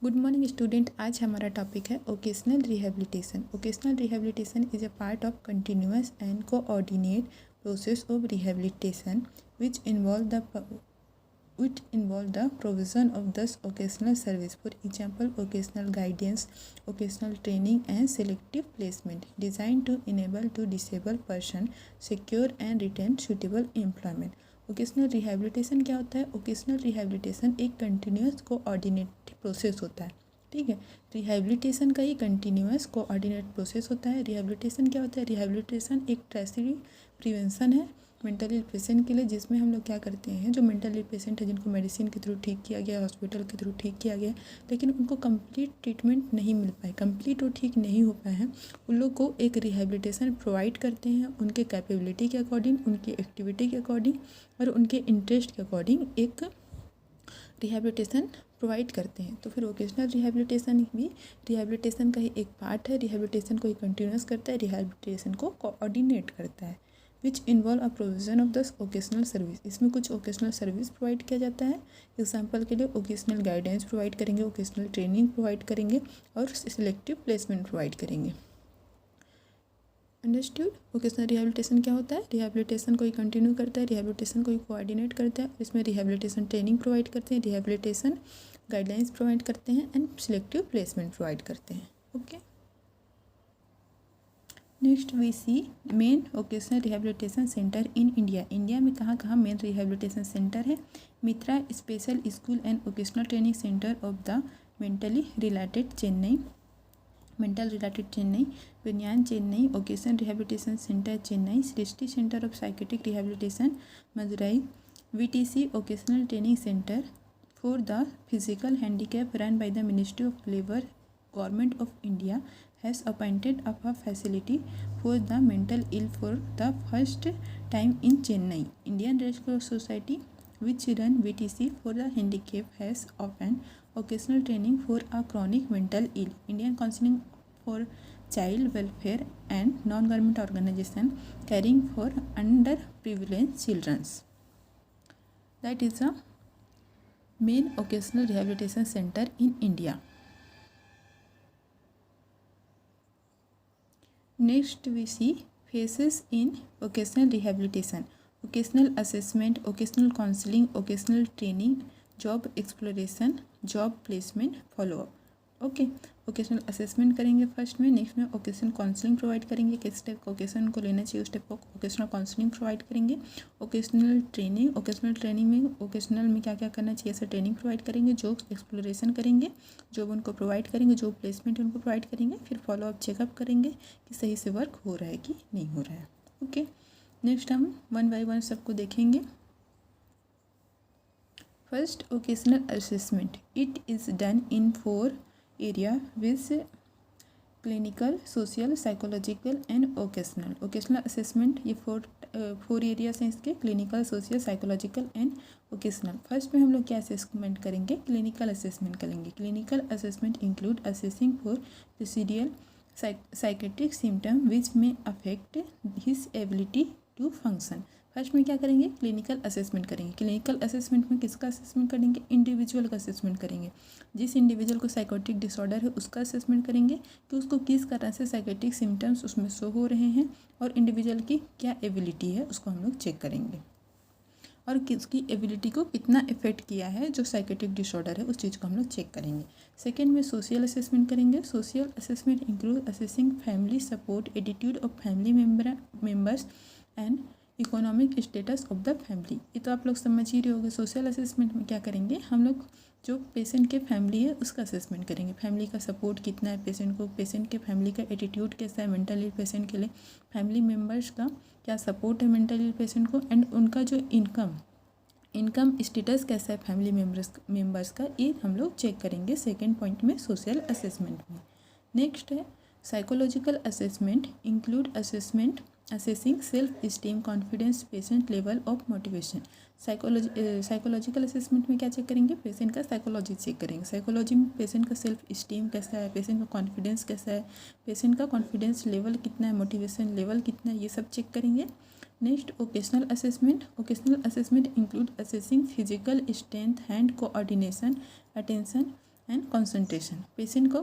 Good morning student. आज हमारा topic है occasional rehabilitation. Occasional rehabilitation is a part of continuous and coordinate process of rehabilitation which involve the provision of thus occasional service, for example occasional guidance, occasional training and selective placement designed to enable to disabled person secure and retain suitable employment। Occasional rehabilitation क्या होता है? Occasional rehabilitation एक continuous coordinate process होता है। ठीक है, rehabilitation का ही continuous coordinate process होता है। रिहेबिलिटेशन क्या होता है? रिहेबिलिटेशन एक ट्रेजेडी प्रिवेंशन है मेंटली पेशेंट के लिए, जिसमें हम लोग क्या करते हैं, जो मेंटली पेशेंट है जिनको मेडिसिन के थ्रू ठीक किया गया, हॉस्पिटल के थ्रू ठीक किया गया, लेकिन उनको कंप्लीट ट्रीटमेंट नहीं मिल पाए, कंप्लीट वो ठीक नहीं हो पाए हैं, उन लोग को एक रिहेबिलिटेशन प्रोवाइड करते हैं उनके कैपेबिलिटी के अकॉर्डिंग, उनकी एक्टिविटी के अकॉर्डिंग और उनके इंटरेस्ट के अकॉर्डिंग एक रिहेबिलिटेशन प्रोवाइड करते हैं। तो फिर वोकेशनल रिहेबिलिटेशन भी रिहेबिलिटेशन का ही एक पार्ट है। रिहेबिलिटेशन को ही कंटिन्यूअस करता है, रिहेबिलिटेशन को कोऑर्डिनेट करता है। Which involve a provision of दस ओकेशनल सर्विस। इसमें कुछ ओकेशनल सर्विस प्रोवाइड किया जाता है। एग्जाम्पल के लिए ओकेशनल गाइडेंस प्रोवाइड करेंगे, ओकेशनल ट्रेनिंग प्रोवाइड करेंगे और सिलेक्टिव प्लेसमेंट प्रोवाइड करेंगे। अंडरस्टूड? वोकेशनल रिहेबिलिटेशन क्या होता है? रिहेबिलिटेशन को ही कंटिन्यू करता है, रिहेबिलिटेशन को ही कोऑर्डिनेट करता है। इसमें रिहेबिलिटेशन ट्रेनिंग प्रोवाइड करते हैं, रिहेबिलिटेशन गाइडलाइंस प्रोवाइड करते हैं एंड सिलेक्टिव प्लेसमेंट प्रोवाइड करते हैं। Okay, next we see main vocational rehabilitation centre in India. India में कहाँ कहाँ मेन रिहेबिलिटेशन सेंटर है? Mitra special school and vocational training centre of the mental related Chennai, Vigyan Chennai, vocational rehabilitation centre Chennai, Srishti centre of psychiatric rehabilitation Madurai, VTC vocational training centre for the physical handicap run by the ministry of labour, government of India has appointed up a facility for the mental ill for the first time in Chennai. Indian Red Cross Society, which run VTC for the handicap, has opened occasional training for a chronic mental ill. Indian Counseling for Child Welfare and non-government organization caring for underprivileged children. That is a main occasional rehabilitation center in India. Next we see phases in vocational rehabilitation: vocational assessment, vocational counseling, vocational training, job exploration, job placement, follow up. Okay, vocational assessment करेंगे first में, next में vocational counselling provide करेंगे, किस type का vocation को लेना चाहिए उस टाइप का वोकेशनल काउंसलिंग प्रोवाइड करेंगे। वोकेशनल ट्रेनिंग में वोकेशनल में क्या क्या करना चाहिए ऐसा ट्रेनिंग प्रोवाइड करेंगे, जॉब एक्सप्लोरेशन करेंगे, जॉब उनको प्रोवाइड करेंगे, जॉब प्लेसमेंट उनको प्रोवाइड करेंगे, फिर फॉलोअप चेकअप करेंगे कि सही से वर्क हो रहा है कि नहीं हो रहा है। ओके, नेक्स्ट हम वन बाय वन सबको देखेंगे। First, vocational assessment. It is done in 4 area with clinical, social, psychological and vocational. Vocational assessment ये फोर एरियाज हैं इसके, clinical, social, psychological and vocational. First में हम लोग क्या असेसमेंट करेंगे? क्लिनिकल असेसमेंट करेंगे। Clinical assessment include assessing for residual psychiatric symptom which may affect his ability to function. First में क्या करेंगे? क्लिनिकल असेसमेंट करेंगे। क्लिनिकल असेसमेंट में किसका असेसमेंट करेंगे? इंडिविजुअल का असेसमेंट करेंगे। जिस इंडिविजुअल को साइकोट्रिक डिसऑर्डर है उसका असेसमेंट करेंगे कि उसको किस तरह से साइकोट्रिक सिम्टम्स उसमें शो हो रहे हैं और इंडिविजुअल की क्या एबिलिटी है उसको हम लोग चेक करेंगे और किसकी एबिलिटी को कितना इफेक्ट किया है जो साइकोट्रिक डिसऑर्डर है उस चीज़ को हम लोग चेक करेंगे। सेकेंड में सोशल असेसमेंट करेंगे। Social assessment include assessing family support, attitude of family members and economic status of the family. ये तो आप लोग समझ ही रहे होंगे। सोशल असेसमेंट में क्या करेंगे हम लोग? जो पेशेंट के फैमिली है उसका असेसमेंट करेंगे। फैमिली का सपोर्ट कितना है पेशेंट को, पेशेंट के फैमिली का एटीट्यूड कैसा है मेंटल इल पेशेंट के लिए, फैमिली मेम्बर्स का क्या सपोर्ट है मेंटल इल पेशेंट को, एंड उनका जो इनकम स्टेटस कैसा है फैमिली मेम्बर्स का, ये हम लोग चेक करेंगे सेकेंड पॉइंट में सोशल असेसमेंट में। नेक्स्ट है psychological assessment include assessing self esteem, confidence, patient level of motivation. Psychological assessment में क्या चेक करेंगे? पेशेंट का साइकोलॉजी चेक करेंगे। साइकोलॉजी में पेशेंट का सेल्फ स्टीम कैसा है, पेशेंट का कॉन्फिडेंस कैसा है, पेशेंट का कॉन्फिडेंस लेवल कितना है, मोटिवेशन लेवल कितना है, ये सब चेक करेंगे। Next, vocational assessment include assessing physical strength, hand coordination, attention, and concentration. Patient को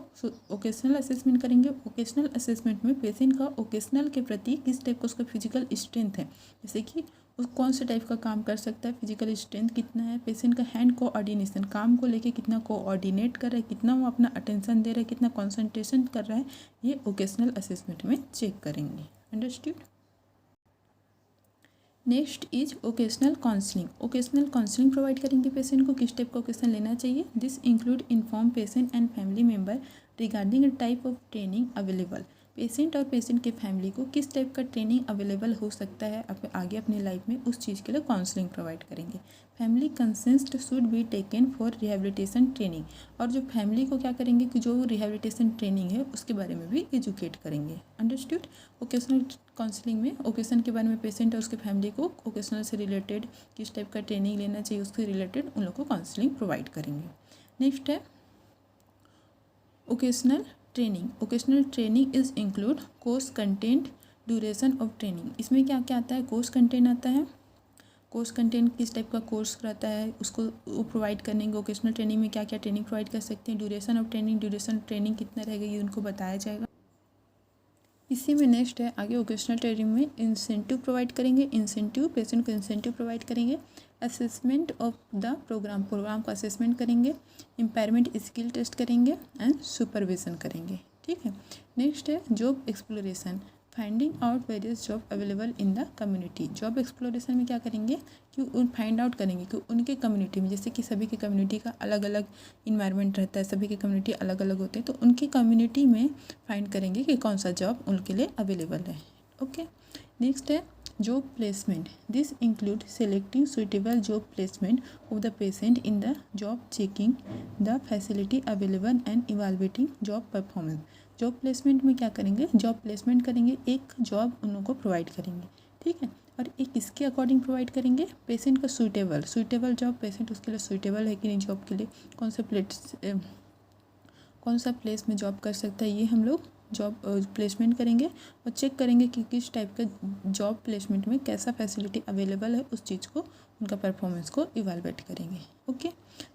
ओकेशनल असेसमेंट करेंगे। ओकेशनल असेसमेंट में पेशेंट का ओकेशनल के प्रति किस टाइप का उसका फिजिकल स्ट्रेंथ है, जैसे कि उस कौन से टाइप का काम कर सकता है, फिजिकल स्ट्रेंथ कितना है, पेशेंट का हैंड कोऑर्डिनेशन, काम को लेके कितना कोऑर्डिनेट कर रहा है, कितना वो अपना अटेंशन दे रहा है, कितना कंसंट्रेशन कर रहा है, ये ओकेशनल असेसमेंट में चेक करेंगे। Understood. Next is occasional counselling. Occasional counselling provide करेंगे पेशेंट को, किस टाइप का ओकेशन लेना चाहिए। This include inform patient and family member regarding the type of training available. Patient और पेशेंट के फैमिली को किस टाइप का ट्रेनिंग अवेलेबल हो सकता है आगे अपनी लाइफ में, उस चीज़ के लिए काउंसलिंग प्रोवाइड करेंगे। Family consent should be taken for rehabilitation training. और जो फैमिली को क्या करेंगे कि जो रिहेबिलिटेशन ट्रेनिंग है उसके बारे में भी एजुकेट करेंगे। अंडरस्टूड। ओकेशनल काउंसलिंग में ओकेशन के बारे में पेशेंट और उसके फैमिली को ओकेशनल से रिलेटेड किस टाइप का ट्रेनिंग लेना चाहिए उसके रिलेटेड उन लोग को काउंसलिंग प्रोवाइड करेंगे। नेक्स्ट है occasional training. Occasional training is include course content, duration of training. इसमें क्या क्या आता है, कोर्स कंटेंट आता है। कोर्स कंटेंट किस टाइप का कोर्स रहता है उसको वो प्रोवाइड करेंगे। ओकेशनल ट्रेनिंग में क्या क्या ट्रेनिंग प्रोवाइड कर सकते हैं। Duration of training, duration of training कितना रहेगा ये उनको बताया जाएगा। इसी में नेक्स्ट है आगे ओकेशनल ट्रेनिंग में इंसेंटिव प्रोवाइड करेंगे। इंसेंटिव, पेशेंट को इंसेंटिव प्रोवाइड करेंगे। Assessment of the program, program का असेसमेंट करेंगे। इम्पेयरमेंट स्किल टेस्ट करेंगे एंड सुपरविजन करेंगे। ठीक है। नेक्स्ट है job exploration, finding out various job available in the community. Job exploration में क्या करेंगे कि उन फाइंड आउट करेंगे कि उनके कम्युनिटी में, जैसे कि सभी के कम्युनिटी का अलग अलग इन्वायरमेंट रहता है, सभी के कम्युनिटी अलग अलग होते हैं, तो उनकी कम्युनिटी में फाइंड करेंगे कि कौन सा जॉब उनके लिए अवेलेबल है। ओके। नेक्स्ट है job placement. This include selecting suitable job placement of the patient in the job, checking the facility available and evaluating job performance. Job placement में क्या करेंगे, जॉब प्लेसमेंट करेंगे, एक जॉब उन लोगों को प्रोवाइड करेंगे। ठीक है। और एक इसके अकॉर्डिंग प्रोवाइड करेंगे पेशेंट का सुइटेबल जॉब, पेशेंट उसके लिए सुइटेबल है कि नहीं जॉब के लिए, कौन सा प्लेस में जॉब कर सकता है, ये हम लोग जॉब प्लेसमेंट करेंगे और चेक करेंगे कि किस टाइप का जॉब प्लेसमेंट में कैसा फैसिलिटी अवेलेबल है, उस चीज़ को उनका परफॉर्मेंस को इवेलुएट करेंगे। Okay.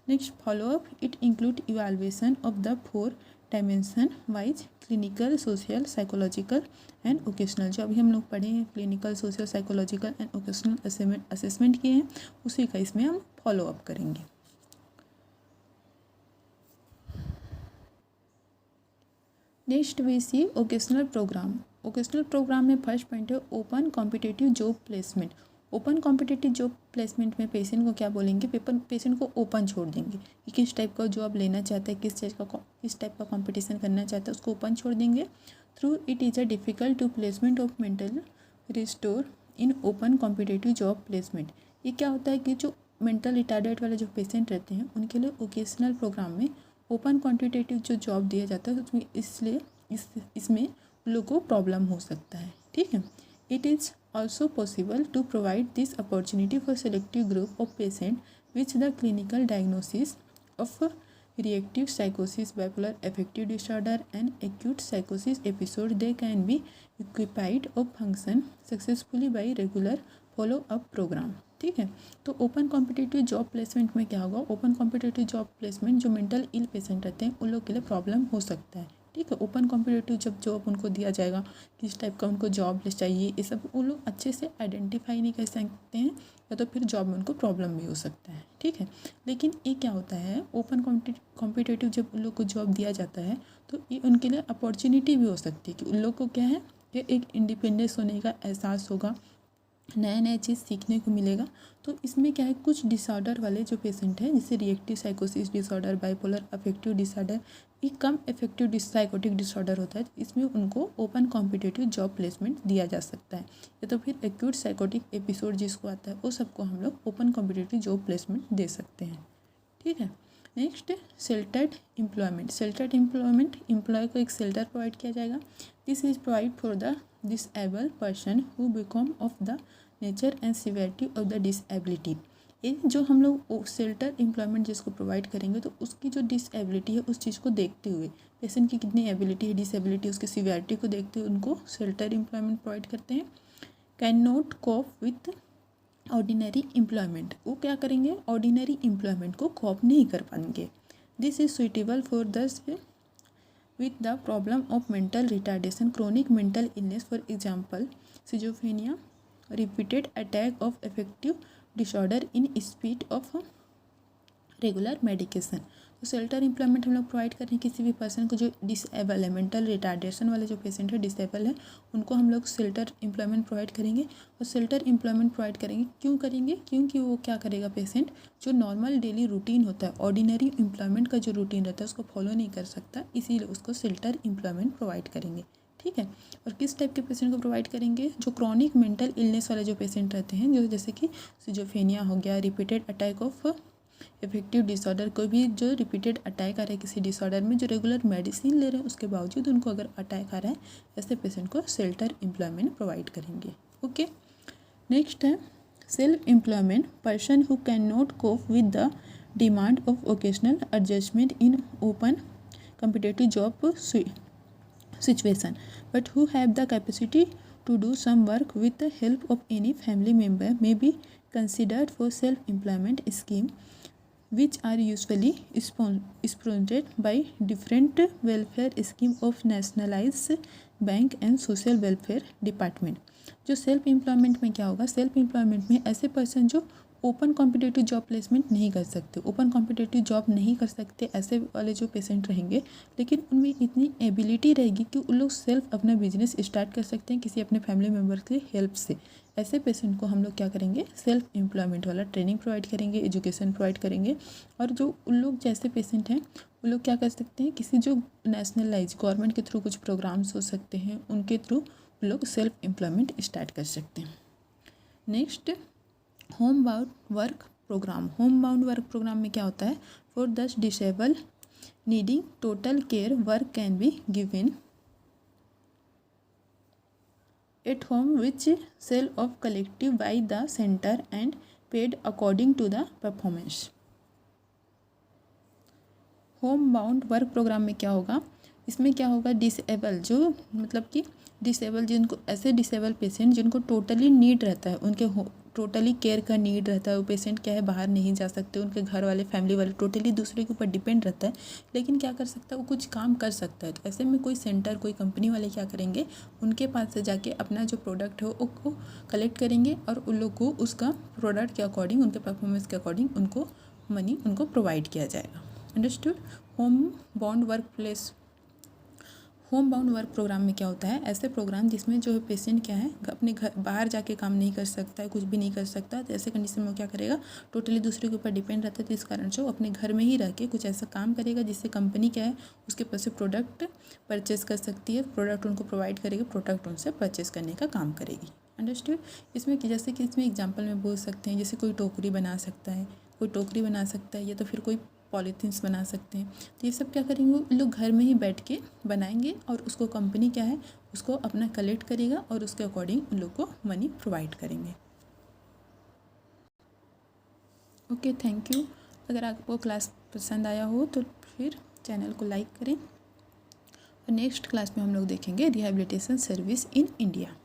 Next follow up, it include evaluation of the 4 dimension wise clinical, social, psychological and vocational. जो अभी हम लोग पढ़े हैं clinical, social, psychological and vocational assessment किए हैं, उसी का इसमें हम फॉलोअप करेंगे। Next we see vocational program. Vocational program में फर्स्ट पॉइंट है open competitive job placement. Open competitive job placement में पेशेंट को क्या बोलेंगे, पेशेंट को ओपन छोड़ देंगे कि किस टाइप का जॉब लेना चाहता है, किस टाइप का कंपटीशन करना चाहता है, उसको ओपन छोड़ देंगे। Through it is a difficult to placement of mental restore in open competitive job placement. ये क्या होता है कि जो मेंटल रिटार्डेड वाले जो पेशेंट रहते हैं उनके लिए ओकेशनल प्रोग्राम में ओपन क्वांटिटेटिव जो जॉब दिया जाता है उसमें इसलिए इसमें लोगों को प्रॉब्लम हो सकता है। ठीक है। It is also possible to provide this opportunity for selective group of patient which the clinical diagnosis of reactive साइकोसिस, bipolar affective disorder and acute साइकोसिस episode, they can be equipped of function successfully by regular follow up programme. ठीक है। तो open competitive job placement में क्या होगा, open competitive job placement जो mental ill patient रहते हैं उन लोग के लिए प्रॉब्लम हो सकता है। ठीक है। ओपन कॉम्पिटिटिव जब जॉब उनको दिया जाएगा, किस टाइप का उनको जॉब चाहिए, ये सब वो लोग अच्छे से आइडेंटिफाई नहीं कर सकते हैं, या तो फिर जॉब में उनको प्रॉब्लम भी हो सकता है। ठीक है। लेकिन ये क्या होता है, ओपन कॉम्पिटिटिव जब उन लोग को जॉब दिया जाता है तो ये उनके लिए अपॉर्चुनिटी भी हो सकती है कि उन लोग को क्या है कि एक इंडिपेंडेंस होने का एहसास होगा, नया नया चीज़ सीखने को मिलेगा। तो इसमें क्या है, कुछ डिसऑर्डर वाले जो पेशेंट हैं जैसे रिएक्टिव साइकोसिस डिसऑर्डर, बाइपोलर अफेक्टिव डिसऑर्डर, ये कम इफेक्टिव साइकोटिक डिसऑर्डर होता है, इसमें उनको ओपन कॉम्पिटिटिव जॉब प्लेसमेंट दिया जा सकता है। या तो फिर एक्यूट साइकोटिक एपिसोड जिसको आता है वो सबको हम लोग ओपन कॉम्पिटिटिव जॉब प्लेसमेंट दे सकते हैं। ठीक है। Next sheltered employment. Sheltered employment, employ को एक शेल्टर प्रोवाइड किया जाएगा। This is provide for the disable person who become of the nature and severity of the disability. ये जो हम लोग शेल्टर एम्प्लॉयमेंट जिसको प्रोवाइड करेंगे तो उसकी जो डिसेबिलिटी है उस चीज़ को देखते हुए, पेशेंट की कितनी एबिलिटी है, डिसेबिलिटी, उसकी सिवियरिटी को देखते हुए उनको शेल्टर एम्प्लॉयमेंट प्रोवाइड करते हैं। Can not cope with ordinary employment, वो क्या करेंगे, ऑर्डिनरी एम्प्लॉयमेंट को कोप नहीं कर पाएंगे। दिस इज सुइटेबल फॉर दस with the problem of mental retardation, chronic mental illness, for example, schizophrenia, repeated attack of affective disorder in spite of regular medication. तो shelter employment हम लोग प्रोवाइड कर रहे हैं किसी भी पर्सन को जो डिसेबल है, मेंटल रिटार्डेशन वाले जो पेशेंट है, डिसेबल है, उनको हम लोग शेल्टर एम्प्लॉयमेंट प्रोवाइड करेंगे। और शेल्टर एम्प्लॉयमेंट प्रोवाइड करेंगे क्यों करेंगे? क्योंकि वो क्या करेगा, पेशेंट जो नॉर्मल डेली रूटीन होता है, ऑर्डिनरी एम्प्लॉयमेंट का जो रूटीन रहता है उसको फॉलो नहीं कर सकता, इसीलिए उसको शेल्टर एम्प्लॉयमेंट प्रोवाइड करेंगे। ठीक है। और किस टाइप के पेशेंट को प्रोवाइड करेंगे? जो क्रॉनिक मेंटल इलनेस वाले जो पेशेंट रहते हैं, जो जैसे कि सिजोफेनिया हो गया, repeated attack of effective disorder, कोई भी जो रिपीटेड अटैक आ रहा है किसी डिसऑर्डर में, जो रेगुलर मेडिसिन ले रहे हैं उसके बावजूद उनको अगर अटैक आ रहा है, ऐसे पेशेंट को शेल्टर एम्प्लॉयमेंट प्रोवाइड करेंगे। ओके। नेक्स्ट है self employment, person who can not cope with the demand of vocational adjustment in open competitive job situation, but who have the capacity to do some work with the help of any family member, may be considered for self-employment scheme, which are usually sponsored by different welfare scheme of nationalized bank and social welfare department। जो self employment में क्या होगा, self employment में ऐसे person जो open competitive job placement नहीं कर सकते, ओपन कॉम्पिटिटिव जॉब नहीं कर सकते, ऐसे वाले जो पेशेंट रहेंगे, लेकिन उनमें इतनी एबिलिटी रहेगी कि उन लोग सेल्फ अपना बिजनेस स्टार्ट कर सकते हैं किसी अपने फैमिली मेम्बर की हेल्प से। ऐसे पेशेंट को हम लोग क्या करेंगे, सेल्फ एम्प्लॉयमेंट वाला ट्रेनिंग प्रोवाइड करेंगे, एजुकेशन प्रोवाइड करेंगे। और जो उन लोग जैसे पेशेंट हैं वो लोग क्या कर सकते हैं, किसी जो नेशनलाइज गवर्नमेंट के थ्रू कुछ प्रोग्राम्स हो सकते हैं, उनके थ्रू लोग सेल्फ एम्प्लॉयमेंट स्टार्ट कर सकते हैं। Next, home bound work program. Home bound work program में क्या होता है, for the disable needing total care work can be given at home which sell of collective by the centre and paid according to the performance. Home bound work program में क्या होगा, इसमें क्या होगा, डिसेबल जो मतलब कि डिसेबल जिनको, ऐसे डिसेबल पेशेंट जिनको टोटली नीड रहता है, उनके टोटली केयर का नीड रहता है, वो पेशेंट क्या है, बाहर नहीं जा सकते, उनके घर वाले फैमिली वाले टोटली दूसरे के ऊपर डिपेंड रहता है, लेकिन क्या कर सकता है, वो कुछ काम कर सकता है। तो ऐसे में कोई सेंटर, कोई कंपनी वाले क्या करेंगे, उनके पास से जाके अपना जो प्रोडक्ट है वो कलेक्ट करेंगे और उन लोग को उसका प्रोडक्ट के अकॉर्डिंग, उनके परफॉर्मेंस के अकॉर्डिंग उनको मनी उनको प्रोवाइड किया जाएगा। Understood. Home bound work program में क्या होता है, ऐसे प्रोग्राम जिसमें जो पेशेंट क्या है, अपने घर बाहर जाके काम नहीं कर सकता है, कुछ भी नहीं कर सकता, तो ऐसे कंडीशन में वो क्या करेगा, टोटली दूसरे के ऊपर डिपेंड रहता है। तो इस कारण से वो अपने घर में ही रह के कुछ ऐसा काम करेगा जिससे कंपनी क्या है, उसके पास से प्रोडक्ट परचेस कर सकती है, प्रोडक्ट उनको प्रोवाइड करेगी, प्रोडक्ट उनसे परचेस करने का काम करेगी। अंडरस्टूड। इसमें जैसे कि इसमें एग्जाम्पल में बोल सकते हैं, जैसे कोई टोकरी बना सकता है, या तो फिर कोई पॉलीथीन्स बना सकते हैं। तो ये सब क्या करेंगे, वो लोग घर में ही बैठ के बनाएंगे और उसको कंपनी क्या है, उसको अपना कलेक्ट करेगा और उसके अकॉर्डिंग उन लोग को मनी प्रोवाइड करेंगे। Okay, thank you. अगर आपको क्लास पसंद आया हो तो फिर चैनल को लाइक करें और नेक्स्ट क्लास में हम लोग देखेंगे रिहैबिलिटेशन सर्विस इन इंडिया।